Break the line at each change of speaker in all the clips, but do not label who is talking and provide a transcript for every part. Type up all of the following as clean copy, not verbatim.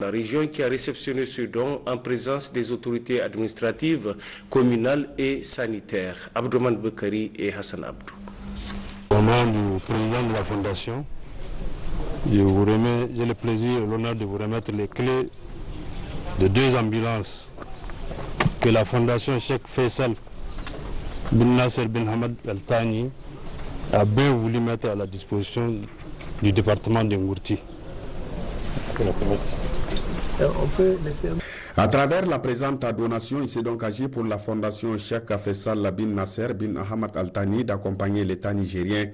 La région qui a réceptionné ce don en présence des autorités administratives, communales et sanitaires. Abdourahmane Bekari et Hassan Abdou.
Au nom du président de la Fondation, j'ai le plaisir et l'honneur de vous remettre les clés de 2 ambulances que la Fondation Cheikh Faisal bin Nasser bin Hamad Al Thani a bien voulu mettre à la disposition du département de Ngourti.
À travers la présente donation, il s'est donc agi pour la fondation Cheikh Faisal bin Nasser bin Hamad Al Thani d'accompagner l'État nigérien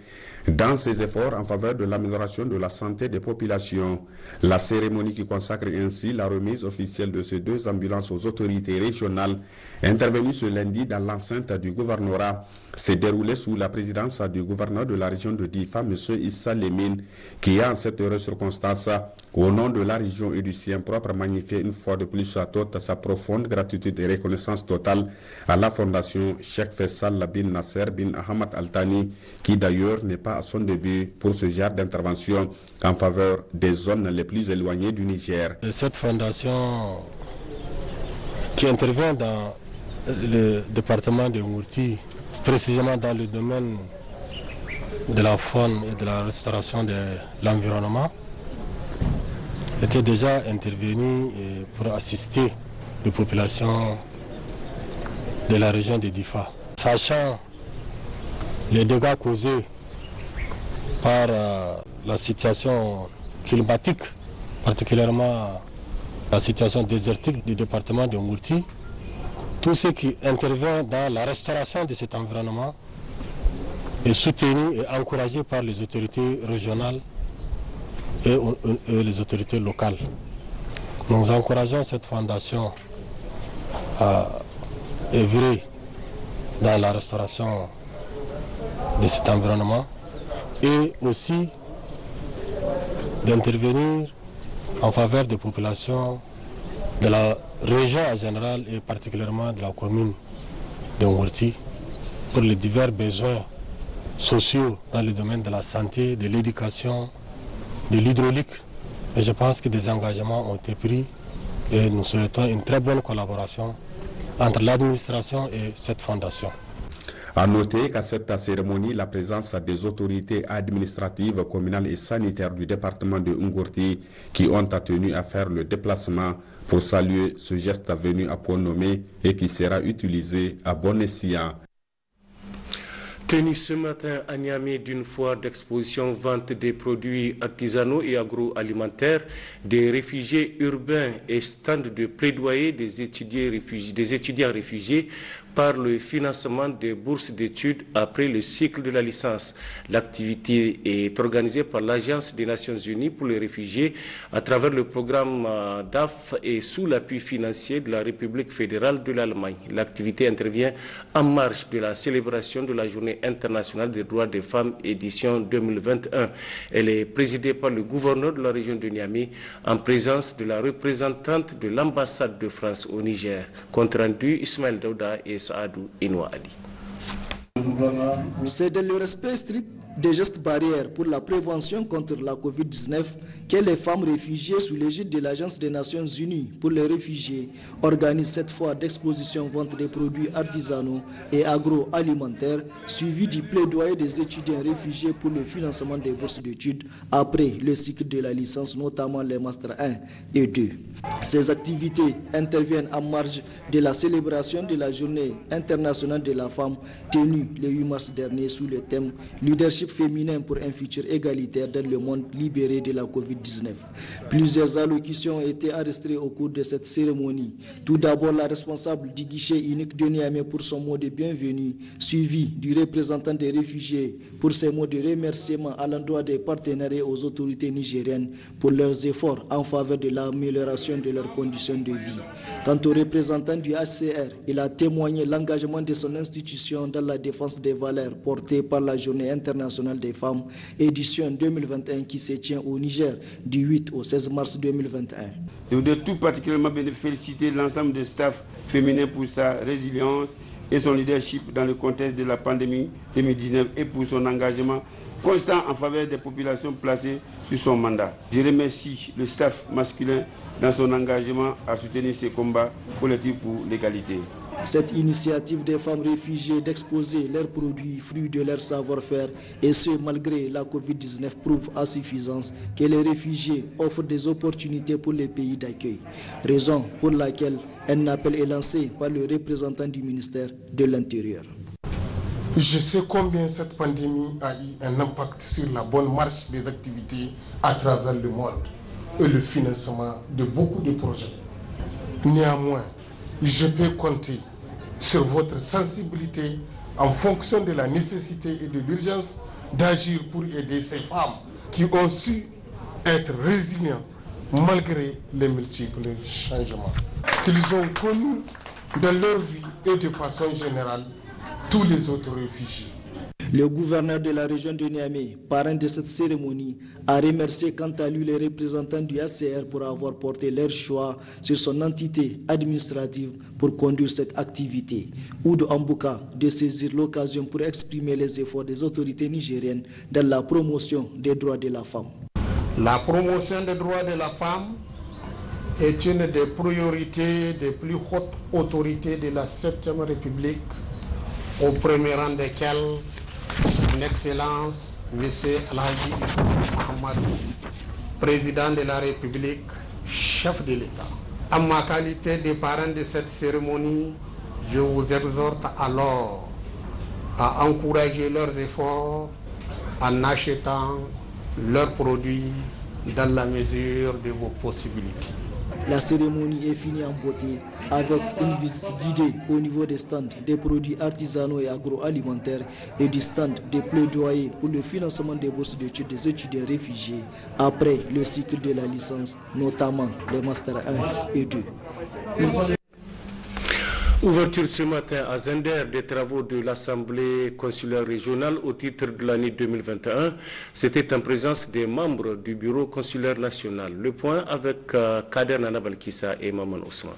dans ses efforts en faveur de l'amélioration de la santé des populations. La cérémonie qui consacre ainsi la remise officielle de ces 2 ambulances aux autorités régionales, intervenue ce lundi dans l'enceinte du gouvernorat, s'est déroulée sous la présidence du gouverneur de la région de Difa, M. Issa Lemine, qui a en cette heureuse circonstance, au nom de la région et du sien propre, magnifié une fois de plus à toute sa profonde gratitude et reconnaissance totale à la fondation Cheikh Faisal bin Nasser bin Hamad Al Thani, qui d'ailleurs n'est pas à son début pour ce genre d'intervention en faveur des zones les plus éloignées du Niger.
Cette fondation qui intervient dans le département de Ngourti, précisément dans le domaine de la faune et de la restauration de l'environnement, était déjà intervenu pour assister les populations de la région de Difa. Sachant les dégâts causés par la situation climatique, particulièrement la situation désertique du département de Ngourti, tout ce qui intervient dans la restauration de cet environnement est soutenu et encouragé par les autorités régionales et les autorités locales. Nous encourageons cette fondation à œuvrer dans la restauration de cet environnement et aussi d'intervenir en faveur des populations de la région en général et particulièrement de la commune de Ngourti pour les divers besoins sociaux dans le domaine de la santé, de l'éducation, de l'hydraulique. Et je pense que des engagements ont été pris et nous souhaitons une très bonne collaboration entre l'administration et cette fondation.
À noter qu'à cette cérémonie, la présence des autorités administratives, communales et sanitaires du département de Ngourti qui ont tenu à faire le déplacement pour saluer ce geste venu à point nommé et qui sera utilisé à bon escient.
Tenu ce matin à Niamey d'une foire d'exposition vente des produits artisanaux et agroalimentaires, des réfugiés urbains et stands de plaidoyer des étudiants réfugiés par le financement des bourses d'études après le cycle de la licence. L'activité est organisée par l'Agence des Nations Unies pour les réfugiés à travers le programme DAF et sous l'appui financier de la République fédérale de l'Allemagne. L'activité intervient en marge de la célébration de la Journée internationale des droits des femmes édition 2021. Elle est présidée par le gouverneur de la région de Niamey en présence de la représentante de l'ambassade de France au Niger. Compte rendu Ismaël Daouda et Saadou Inoua Ali.
C'est dans le respect strict des gestes barrières pour la prévention contre la COVID-19 que les femmes réfugiées sous l'égide de l'Agence des Nations Unies pour les réfugiés organisent cette foire d'exposition vente des produits artisanaux et agroalimentaires suivi du plaidoyer des étudiants réfugiés pour le financement des bourses d'études après le cycle de la licence, notamment les Masters 1 et 2. Ces activités interviennent en marge de la célébration de la Journée internationale de la femme tenue le 8 mars dernier sous le thème « Leadership féminin pour un futur égalitaire dans le monde libéré de la COVID-19 ». Plusieurs allocutions ont été enregistrées au cours de cette cérémonie. Tout d'abord, la responsable du guichet unique de Niamey pour son mot de bienvenue, suivi du représentant des réfugiés pour ses mots de remerciement à l'endroit des partenaires et aux autorités nigériennes pour leurs efforts en faveur de l'amélioration de leurs conditions de vie. Quant au représentant du HCR, il a témoigné l'engagement de son institution dans la défense des valeurs portées par la Journée internationale des femmes, édition 2021 qui se tient au Niger du 8 au 16 mars 2021.
Je voudrais tout particulièrement féliciter l'ensemble du staff féminin pour sa résilience et son leadership dans le contexte de la pandémie 2019 et pour son engagement constant en faveur des populations placées sur son mandat. Je remercie le staff masculin dans son engagement à soutenir ces combats collectifs pour l'égalité.
Cette initiative des femmes réfugiées d'exposer leurs produits, fruits de leur savoir-faire, et ce malgré la Covid-19, prouve à suffisance que les réfugiés offrent des opportunités pour les pays d'accueil. Raison pour laquelle un appel est lancé par le représentant du ministère de l'Intérieur.
Je sais combien cette pandémie a eu un impact sur la bonne marche des activités à travers le monde et le financement de beaucoup de projets. Néanmoins, je peux compter sur votre sensibilité en fonction de la nécessité et de l'urgence d'agir pour aider ces femmes qui ont su être résilientes malgré les multiples changements qu'ils ont connus dans leur vie et de façon générale tous les autres réfugiés.
Le gouverneur de la région de Niamey, parrain de cette cérémonie, a remercié quant à lui les représentants du HCR pour avoir porté leur choix sur son entité administrative pour conduire cette activité. Oudou Ambouka de saisir l'occasion pour exprimer les efforts des autorités nigériennes dans la promotion des droits de la femme.
La promotion des droits de la femme est une des priorités des plus hautes autorités de la 7e République, au premier rang desquelles Son Excellence, M. Alhaji Mohamed, Président de la République, chef de l'État. En ma qualité de parrain de cette cérémonie, je vous exhorte alors à encourager leurs efforts en achetant leurs produits dans la mesure de vos possibilités.
La cérémonie est finie en beauté avec une visite guidée au niveau des stands des produits artisanaux et agroalimentaires et du stand des plaidoyers pour le financement des bourses d'études des étudiants réfugiés après le cycle de la licence, notamment les Master 1 et 2.
Ouverture ce matin à Zender des travaux de l'Assemblée consulaire régionale au titre de l'année 2021. C'était en présence des membres du bureau consulaire national. Le point avec Kader Nana Balkissa et Maman Ousmane.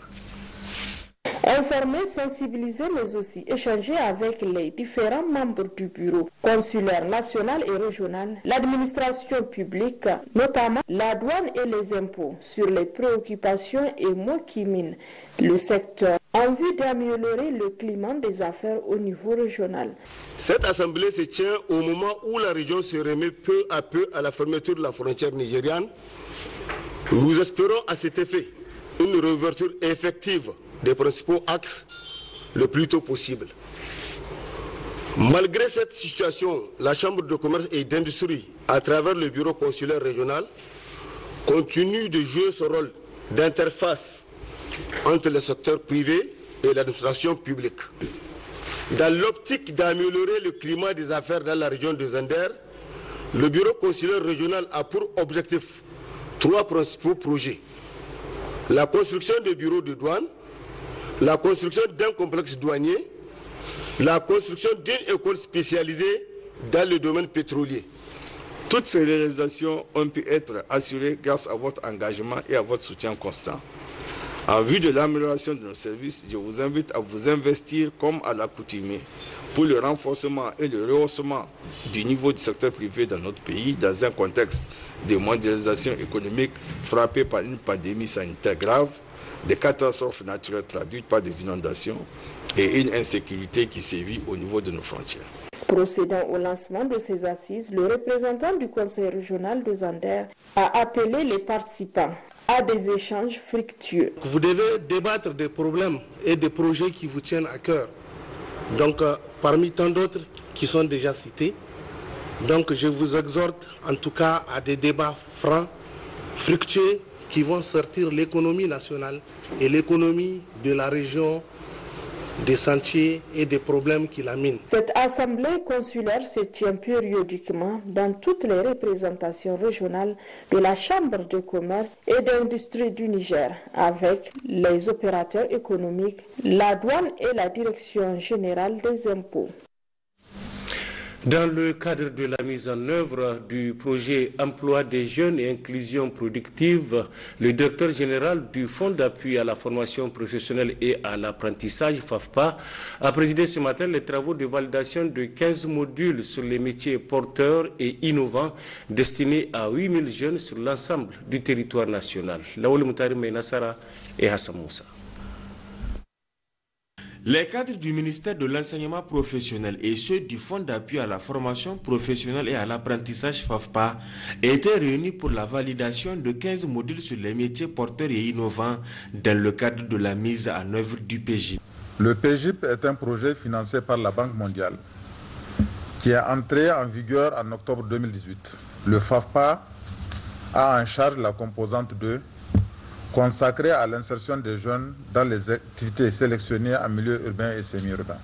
Informer, sensibiliser, mais aussi échanger avec les différents membres du bureau consulaire national et régional, l'administration publique, notamment la douane et les impôts, sur les préoccupations et maux qui minent le secteur en vue d'améliorer le climat des affaires au niveau régional.
Cette assemblée se tient au moment où la région se remet peu à peu à la fermeture de la frontière nigériane. Nous espérons à cet effet une réouverture effective des principaux axes le plus tôt possible. Malgré cette situation, la Chambre de commerce et d'industrie, à travers le bureau consulaire régional, continue de jouer son rôle d'interface entre le secteur privé et l'administration publique. Dans l'optique d'améliorer le climat des affaires dans la région de Zender, le bureau consulaire régional a pour objectif 3 principaux projets. La construction de bureaux de douane, la construction d'un complexe douanier, la construction d'une école spécialisée dans le domaine pétrolier.
Toutes ces réalisations ont pu être assurées grâce à votre engagement et à votre soutien constant. En vue de l'amélioration de nos services, je vous invite à vous investir comme à l'accoutumée pour le renforcement et le rehaussement du niveau du secteur privé dans notre pays dans un contexte de mondialisation économique frappé par une pandémie sanitaire grave, des catastrophes naturelles traduites par des inondations et une insécurité qui sévit au niveau de nos frontières.
Procédant au lancement de ces assises, le représentant du Conseil régional de Zender a appelé les participants à des échanges fructueux.
Vous devez débattre des problèmes et des projets qui vous tiennent à cœur. Donc, parmi tant d'autres qui sont déjà cités, donc je vous exhorte en tout cas à des débats francs, fructueux, qui vont sortir l'économie nationale et l'économie de la région des sentiers et des problèmes qui la minent.
Cette assemblée consulaire se tient périodiquement dans toutes les représentations régionales de la Chambre de commerce et d'industrie du Niger avec les opérateurs économiques, la douane et la direction générale des impôts.
Dans le cadre de la mise en œuvre du projet Emploi des jeunes et inclusion productive, le directeur général du Fonds d'appui à la formation professionnelle et à l'apprentissage, FAFPA, a présidé ce matin les travaux de validation de 15 modules sur les métiers porteurs et innovants destinés à 8000 jeunes sur l'ensemble du territoire national. Laouli Moutari Menassara et Hassan Moussa.
Les cadres du ministère de l'enseignement professionnel et ceux du Fonds d'appui à la formation professionnelle et à l'apprentissage FAFPA étaient réunis pour la validation de 15 modules sur les métiers porteurs et innovants dans le cadre de la mise en œuvre du PGIP.
Le PGIP est un projet financé par la Banque mondiale qui est entré en vigueur en octobre 2018. Le FAFPA a en charge la composante 2 consacré à l'insertion des jeunes dans les activités sélectionnées en milieu urbain et semi-urbain.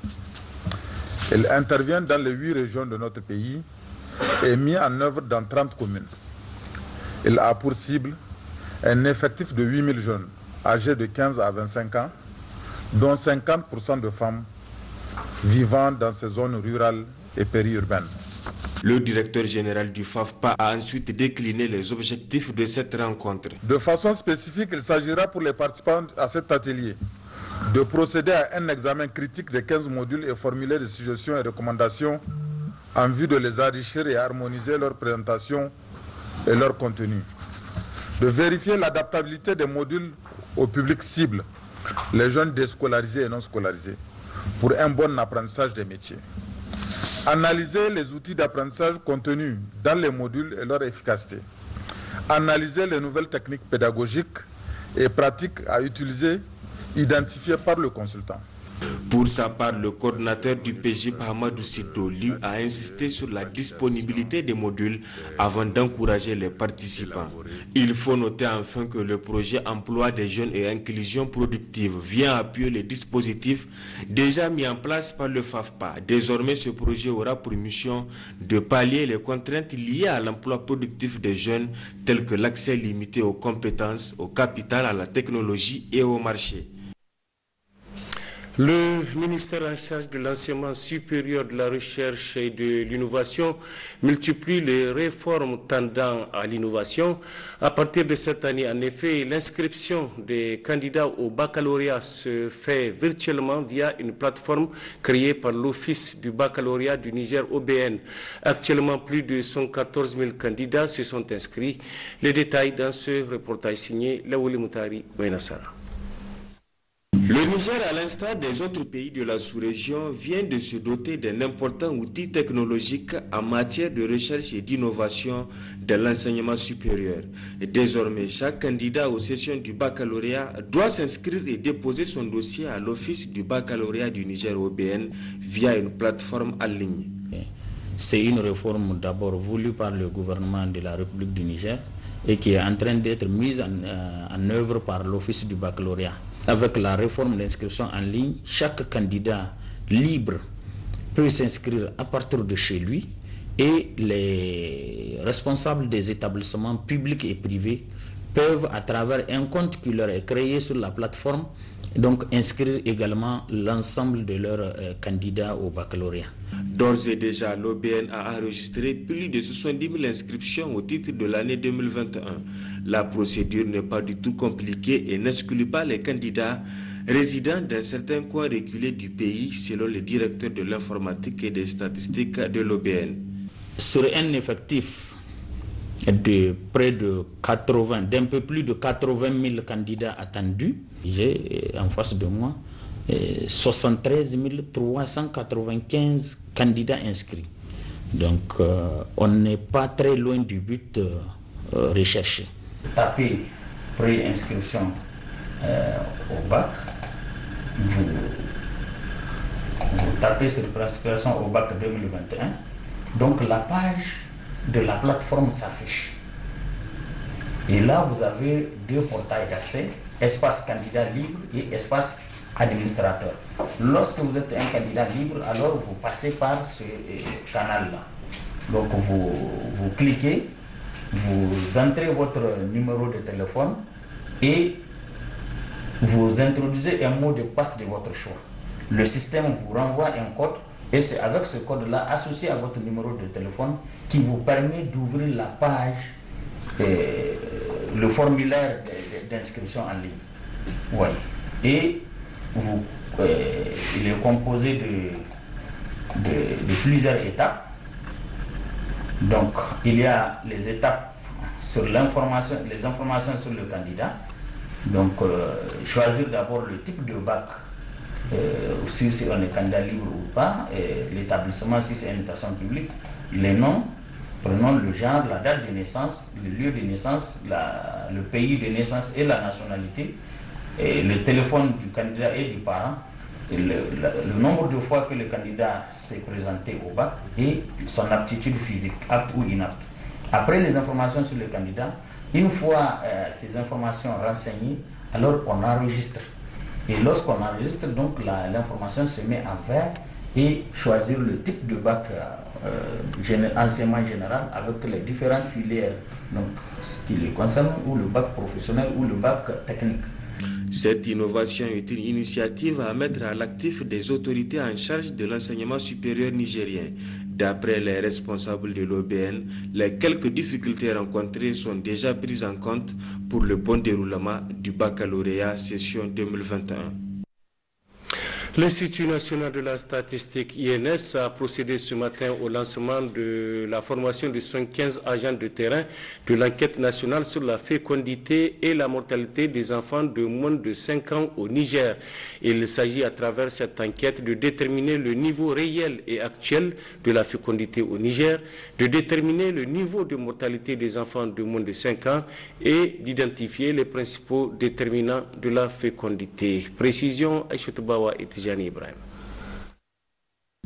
Il intervient dans les 8 régions de notre pays et mis en œuvre dans 30 communes. Il a pour cible un effectif de 8000 jeunes âgés de 15 à 25 ans, dont 50% de femmes vivant dans ces zones rurales et périurbaines.
Le directeur général du FAFPA a ensuite décliné les objectifs de cette rencontre.
De façon spécifique, il s'agira pour les participants à cet atelier de procéder à un examen critique des 15 modules et formuler des suggestions et recommandations en vue de les enrichir et harmoniser leur présentation et leur contenu. De vérifier l'adaptabilité des modules au public cible, les jeunes déscolarisés et non scolarisés, pour un bon apprentissage des métiers. Analyser les outils d'apprentissage contenus dans les modules et leur efficacité. Analyser les nouvelles techniques pédagogiques et pratiques à utiliser, identifiées par le consultant.
Pour sa part, le coordinateur du PGIP, Hamadou Sido, lui a insisté sur la disponibilité des modules avant d'encourager les participants. Il faut noter enfin que le projet Emploi des jeunes et inclusion productive vient appuyer les dispositifs déjà mis en place par le FAFPA. Désormais, ce projet aura pour mission de pallier les contraintes liées à l'emploi productif des jeunes, telles que l'accès limité aux compétences, au capital, à la technologie et au marché.
Le ministère en charge de l'enseignement supérieur, de la recherche et de l'innovation multiplie les réformes tendant à l'innovation. À partir de cette année, en effet, l'inscription des candidats au baccalauréat se fait virtuellement via une plateforme créée par l'Office du baccalauréat du Niger OBN. Actuellement, plus de 114 000 candidats se sont inscrits. Les détails dans ce reportage signé Laouli Moutari Benassara.
Le Niger, à l'instar des autres pays de la sous-région, vient de se doter d'un important outil technologique en matière de recherche et d'innovation de l'enseignement supérieur. Et désormais, chaque candidat aux sessions du baccalauréat doit s'inscrire et déposer son dossier à l'Office du baccalauréat du Niger OBN via une plateforme en ligne.
C'est une réforme d'abord voulue par le gouvernement de la République du Niger et qui est en train d'être mise en œuvre par l'Office du baccalauréat. Avec la réforme d'inscription en ligne, chaque candidat libre peut s'inscrire à partir de chez lui et les responsables des établissements publics et privés peuvent, à travers un compte qui leur est créé sur la plateforme, donc inscrire également l'ensemble de leurs candidats au baccalauréat.
D'ores et déjà, l'OBN a enregistré plus de 70 000 inscriptions au titre de l'année 2021. La procédure n'est pas du tout compliquée et n'exclut pas les candidats résidant dans certains coins reculés du pays, selon le directeur de l'informatique et des statistiques de l'OBN.
Sur un effectif de près de 80, d'un peu plus de 80 000 candidats attendus, j'ai en face de moi 73 395 candidats inscrits. Donc on n'est pas très loin du but recherché. Tapez pré-inscription au bac, vous tapez sur pré-inscription au bac 2021, donc la page de la plateforme s'affiche. Et là, vous avez deux portails d'accès, espace candidat libre et espace administrateur. Lorsque vous êtes un candidat libre, alors vous passez par ce canal-là. Donc vous cliquez, vous entrez votre numéro de téléphone et vous introduisez un mot de passe de votre choix. Le système vous renvoie un code Et c'est avec ce code-là, associé à votre numéro de téléphone, qui vous permet d'ouvrir la page, le formulaire d'inscription en ligne. Oui. Et il est composé de plusieurs étapes. Donc, il y a les étapes sur l'information, les informations sur le candidat. Donc, choisir d'abord le type de bac, si on est candidat libre ou pas, l'établissement si c'est une établissement public, les noms, prénom, le genre, la date de naissance, le lieu de naissance, le pays de naissance et la nationalité, et le téléphone du candidat et du parent, et le nombre de fois que le candidat s'est présenté au bac et son aptitude physique, apte ou inapte. Après les informations sur le candidat, une fois ces informations renseignées, alors on enregistre. Et lorsqu'on enregistre, donc l'information se met en vert et choisir le type de bac enseignement général avec les différentes filières, donc ce qui les concerne, ou le bac professionnel ou le bac technique.
Cette innovation est une initiative à mettre à l'actif des autorités en charge de l'enseignement supérieur nigérien. D'après les responsables de l'OBN, les quelques difficultés rencontrées sont déjà prises en compte pour le bon déroulement du baccalauréat session 2021.
L'Institut national de la statistique INS a procédé ce matin au lancement de la formation de 115 agents de terrain de l'enquête nationale sur la fécondité et la mortalité des enfants de moins de 5 ans au Niger. Il s'agit à travers cette enquête de déterminer le niveau réel et actuel de la fécondité au Niger, de déterminer le niveau de mortalité des enfants de moins de 5 ans et d'identifier les principaux déterminants de la fécondité. Précision, Aïchatou Bawa et Tijani Ibrahim.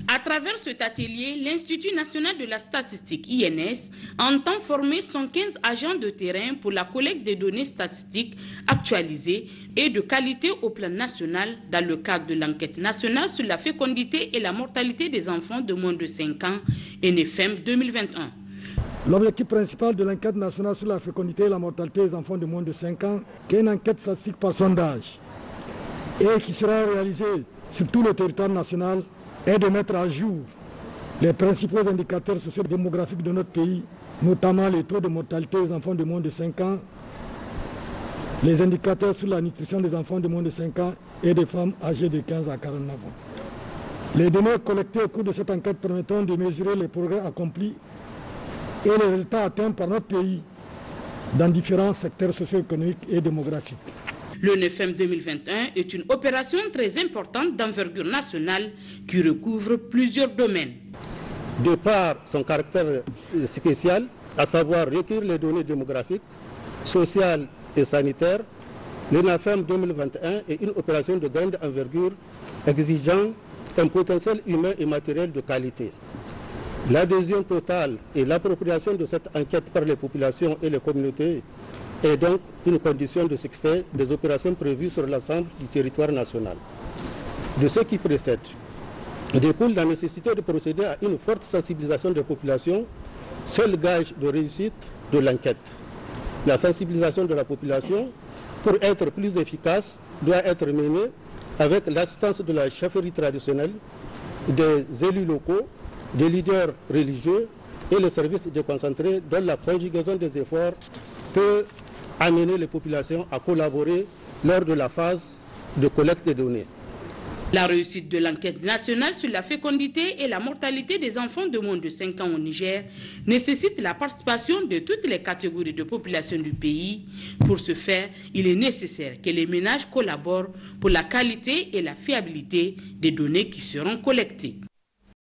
À travers cet atelier, l'Institut national de la statistique INS entend former 115 agents de terrain pour la collecte des données statistiques actualisées et de qualité au plan national dans le cadre de l'enquête nationale sur la fécondité et la mortalité des enfants de moins de 5 ans, NFM 2021.
L'objectif principal de l'enquête nationale sur la fécondité et la mortalité des enfants de moins de 5 ans, qui est une enquête statistique par sondage et qui sera réalisée sur tout le territoire national, est de mettre à jour les principaux indicateurs socio-démographiques de notre pays, notamment les taux de mortalité des enfants de moins de 5 ans, les indicateurs sur la nutrition des enfants de moins de 5 ans et des femmes âgées de 15 à 49 ans. Les données collectées au cours de cette enquête permettront de mesurer les progrès accomplis et les résultats atteints par notre pays dans différents secteurs socio-économiques et démographiques.
Le NFM 2021 est une opération très importante d'envergure nationale qui recouvre plusieurs domaines.
De par son caractère spécial, à savoir recueillir les données démographiques, sociales et sanitaires, le NFM 2021 est une opération de grande envergure exigeant un potentiel humain et matériel de qualité. L'adhésion totale et l'appropriation de cette enquête par les populations et les communautés est donc une condition de succès des opérations prévues sur l'ensemble du territoire national. De ce qui précède, découle la nécessité de procéder à une forte sensibilisation des populations, seul gage de réussite de l'enquête. La sensibilisation de la population, pour être plus efficace, doit être menée avec l'assistance de la chefferie traditionnelle, des élus locaux, des leaders religieux et les services déconcentrés dont la conjugaison des efforts peut amener les populations à collaborer lors de la phase de collecte des données.
La réussite de l'enquête nationale sur la fécondité et la mortalité des enfants de moins de 5 ans au Niger nécessite la participation de toutes les catégories de population du pays. Pour ce faire, il est nécessaire que les ménages collaborent pour la qualité et la fiabilité des données qui seront collectées.